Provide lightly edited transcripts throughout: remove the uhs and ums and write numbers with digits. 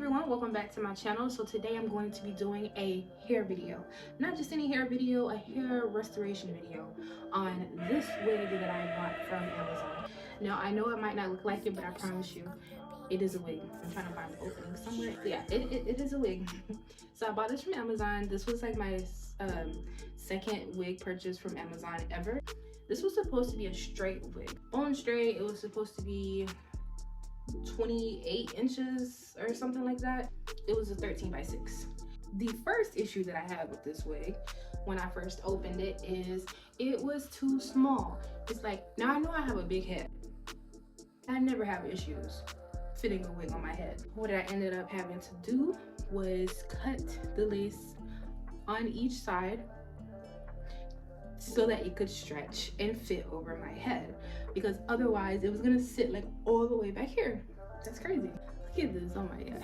everyone, welcome back to my channel. So today I'm going to be doing a hair video, not just any hair video, a hair restoration video on this wig that I bought from Amazon. Now I know it might not look like it, but I promise you it is a wig. I'm trying to find the opening somewhere. Yeah, it is a wig. So I bought this from Amazon. This was like my second wig purchase from Amazon ever. This was supposed to be a straight wig. On straight, it was supposed to be 28 inches or something like that. It was a 13 by 6. The first issue that I had with this wig when I first opened it is it was too small. It's like, now I know I have a big head. I never have issues fitting a wig on my head. What I ended up having to do was cut the lace on each side so that it could stretch and fit over my head, because otherwise it was gonna sit like all the way back here. That's crazy. Look at this. Oh my god,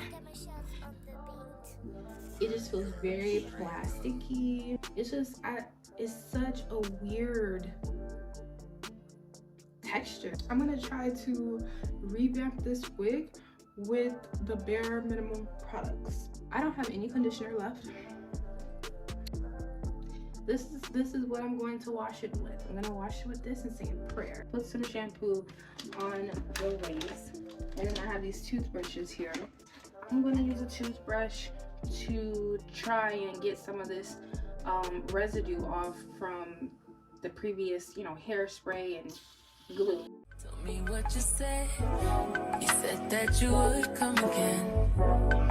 it just feels very plasticky. It's just it's such a weird texture. I'm gonna try to revamp this wig with the bare minimum products. I don't have any conditioner left. This is what I'm going to wash it with. I'm gonna wash it with this and say a prayer. Put some shampoo on the lace, and then I have these toothbrushes here. I'm gonna use a toothbrush to try and get some of this residue off from the previous, hairspray and glue. Tell me what you said. You said that you would come again.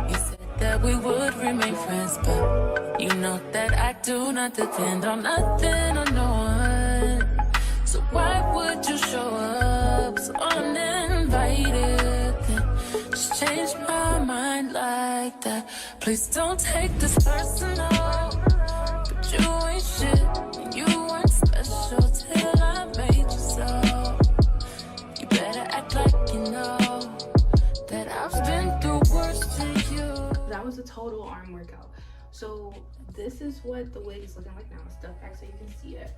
You said that we would remain friends, but you know that I do not depend on nothing or no one. So why would you show up so uninvited? Just change my mind like that. Please don't take this personal, but you ain't shit and you weren't special till I made you so. You better act like you know that I've been through worse than you. That was a total arm workout. So this is what the wig is looking like now. Stuff back so you can see it.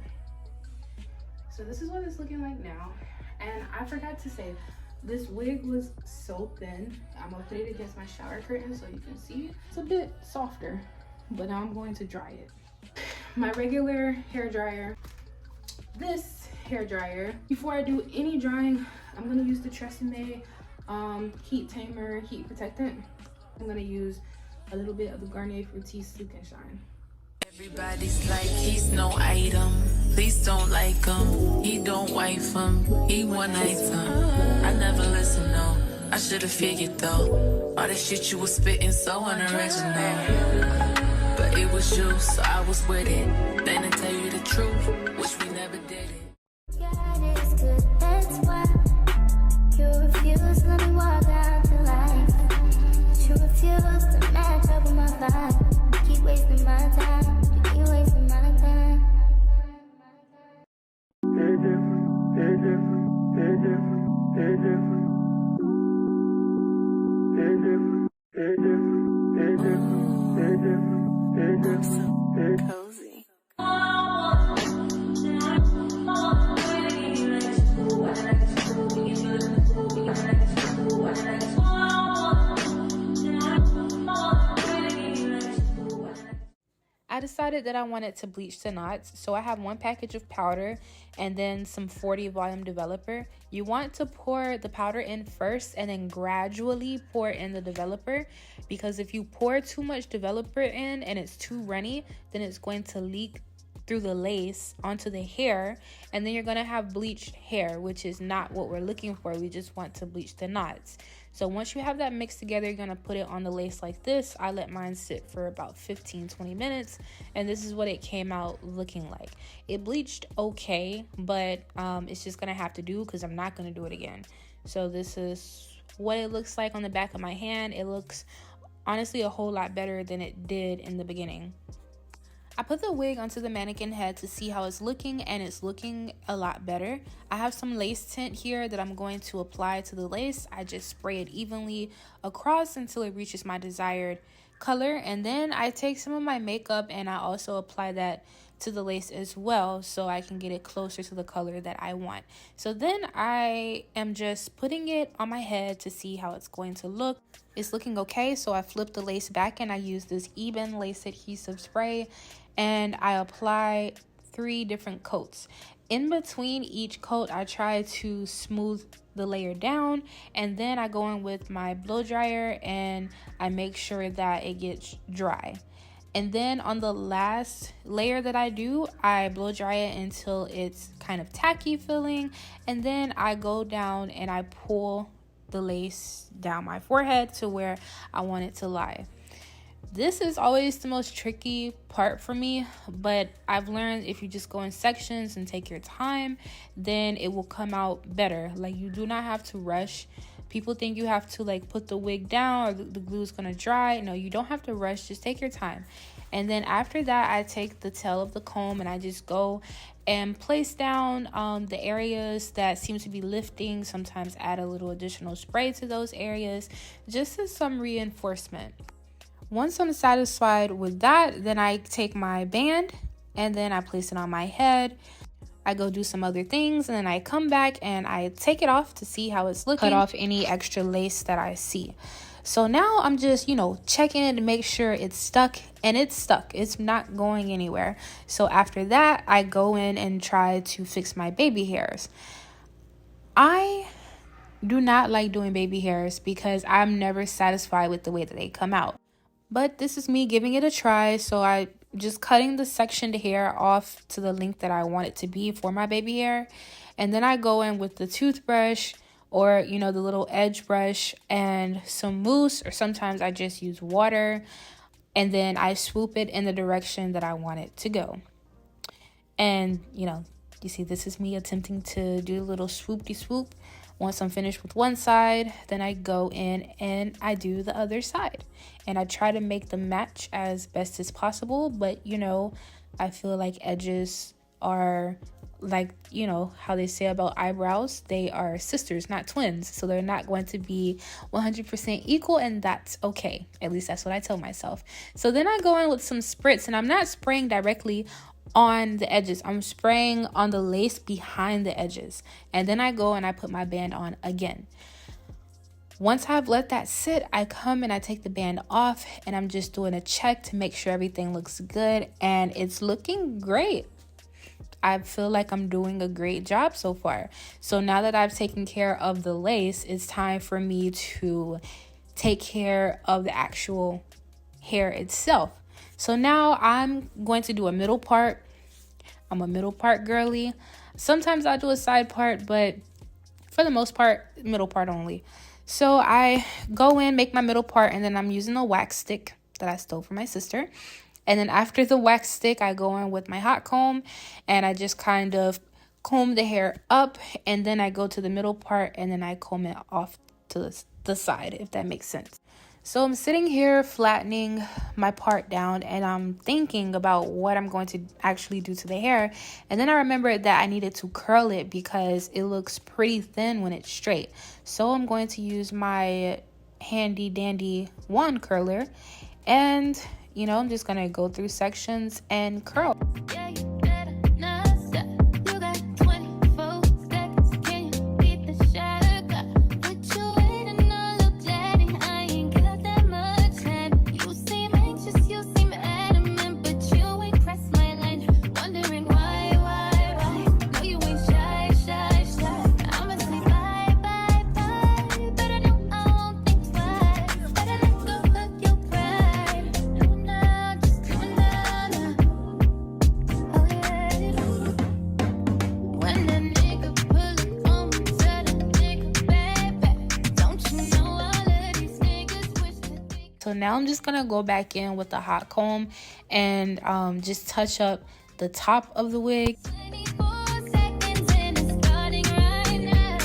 So this is what it's looking like now. And I forgot to say, this wig was so thin. I'm gonna put it against my shower curtain so you can see. It's a bit softer, but now I'm going to dry it. My regular hair dryer, this hair dryer. Before I do any drying, I'm gonna use the Tresemme heat tamer heat protectant. I'm gonna use a little bit of the Garnier Fructis Silk and Shine. Everybody's like, he's no item. Please don't like him. He don't wife him. He one item. I never listen, no. I should have figured though. All that shit you was spitting so unoriginal. But it was you, so I was with it. Then to tell you the truth, wish we never did it. God is good, that's why you refuse to let me walk out the life. You refuse to match up with my vibe. Keep wasting my time, you keep wasting my time. Cozy. I decided that I wanted to bleach the knots, so I have one package of powder and then some 40 volume developer. You want to pour the powder in first and then gradually pour in the developer, because if you pour too much developer in and it's too runny, then it's going to leak through the lace onto the hair, and then you're going to have bleached hair, which is not what we're looking for. We just want to bleach the knots. So once you have that mixed together, you're going to put it on the lace like this. I let mine sit for about 15-20 minutes, and this is what it came out looking like. It bleached okay, but it's just going to have to do because I'm not going to do it again. So this is what it looks like on the back of my hand. It looks honestly a whole lot better than it did in the beginning. I put the wig onto the mannequin head to see how it's looking, and it's looking a lot better. I have some lace tint here that I'm going to apply to the lace. I just spray it evenly across until it reaches my desired color, and then I take some of my makeup and I also apply that to the lace as well, so I can get it closer to the color that I want. So then I am just putting it on my head to see how it's going to look. It's looking okay, so I flip the lace back and I use this Eben lace adhesive spray, and I apply 3 different coats. In between each coat, I try to smooth the layer down, and then I go in with my blow dryer and I make sure that it gets dry. And then on the last layer that I do, I blow dry it until it's kind of tacky feeling, and then I go down and I pull the lace down my forehead to where I want it to lie. This is always the most tricky part for me, but I've learned if you just go in sections and take your time, then it will come out better. Like, you do not have to rush. People think you have to like put the wig down or the glue is gonna dry. No, you don't have to rush. Just take your time. And then after that, I take the tail of the comb and I just go and place down the areas that seem to be lifting. Sometimes add a little additional spray to those areas, just as some reinforcement. Once I'm satisfied with that, then I take my band and then I place it on my head. I go do some other things, and then I come back and I take it off to see how it's looking. Cut off any extra lace that I see. So now I'm just, checking it to make sure it's stuck, and it's stuck. It's not going anywhere. So after that, I go in and try to fix my baby hairs. I do not like doing baby hairs because I'm never satisfied with the way that they come out. But this is me giving it a try, so I just cutting the sectioned hair off to the length that I want it to be for my baby hair. And then I go in with the toothbrush or, the little edge brush and some mousse, or sometimes I just use water. And then I swoop it in the direction that I want it to go. And, you see, this is me attempting to do a little swoop-de-swoop. Once I'm finished with one side, then I go in and I do the other side. And I try to make them match as best as possible. But, I feel like edges are like, how they say about eyebrows. They are sisters, not twins. So they're not going to be 100% equal, and that's okay. At least that's what I tell myself. So then I go in with some spritz, and I'm not spraying directly on the edges. I'm spraying on the lace behind the edges, and then I go and I put my band on again. Once I've let that sit, I come and I take the band off, and I'm just doing a check to make sure everything looks good, and it's looking great. I feel like I'm doing a great job so far. So now that I've taken care of the lace, it's time for me to take care of the actual hair itself. So now I'm going to do a middle part. I'm a middle part girly. Sometimes I do a side part, but for the most part, middle part only. So I go in, make my middle part, and then I'm using a wax stick that I stole from my sister. And then after the wax stick, I go in with my hot comb and I just kind of comb the hair up, and then I go to the middle part and then I comb it off to the side, if that makes sense. So I'm sitting here flattening my part down, and I'm thinking about what I'm going to actually do to the hair. And then I remembered that I needed to curl it because it looks pretty thin when it's straight. So I'm going to use my handy dandy wand curler, and I'm just going to go through sections and curl. Yeah, you better not stop. You got 24 seconds. Can you beat the shot? Put you waiting all up, daddy. I ain't got that much time. You seem anxious, you seem adamant, but you ain't pressed my line. Wondering why? No, you ain't shy. I'ma say bye. But I know I won't think twice. Better let go of your pride. Just coming down. Oh yeah. When that nigga pull on me, tell that nigga baby, don't you know all of these niggas wish that they. So now I'm just going to go back in with the hot comb and just touch up the top of the wig. 24 seconds and it's starting right now.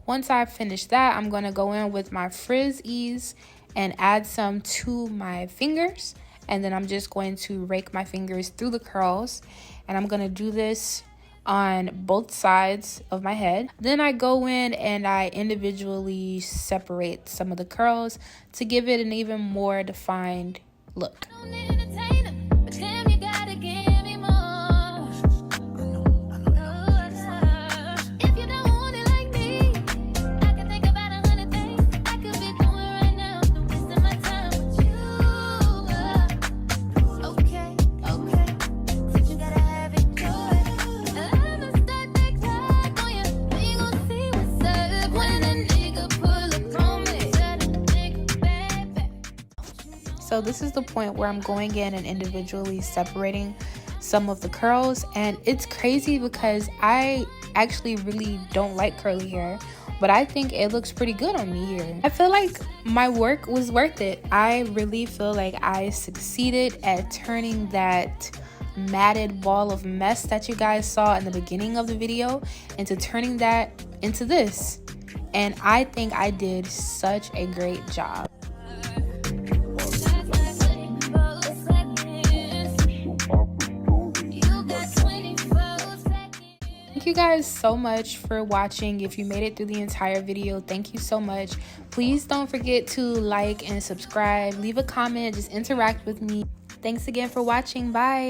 Once I finish that, I'm going to go in with my Frizz Ease and add some to my fingers. And then I'm just going to rake my fingers through the curls. And I'm going to do this on both sides of my head. Then I go in and I individually separate some of the curls to give it an even more defined look. So this is the point where I'm going in and individually separating some of the curls, and it's crazy because I actually really don't like curly hair, but I think it looks pretty good on me here. I feel like my work was worth it. I really feel like I succeeded at turning that matted ball of mess that you guys saw in the beginning of the video into turning that into this, and I think I did such a great job. Thank you guys so much for watching. If you made it through the entire video, thank you so much. Please don't forget to like and subscribe, leave a comment, just interact with me. Thanks again for watching. Bye.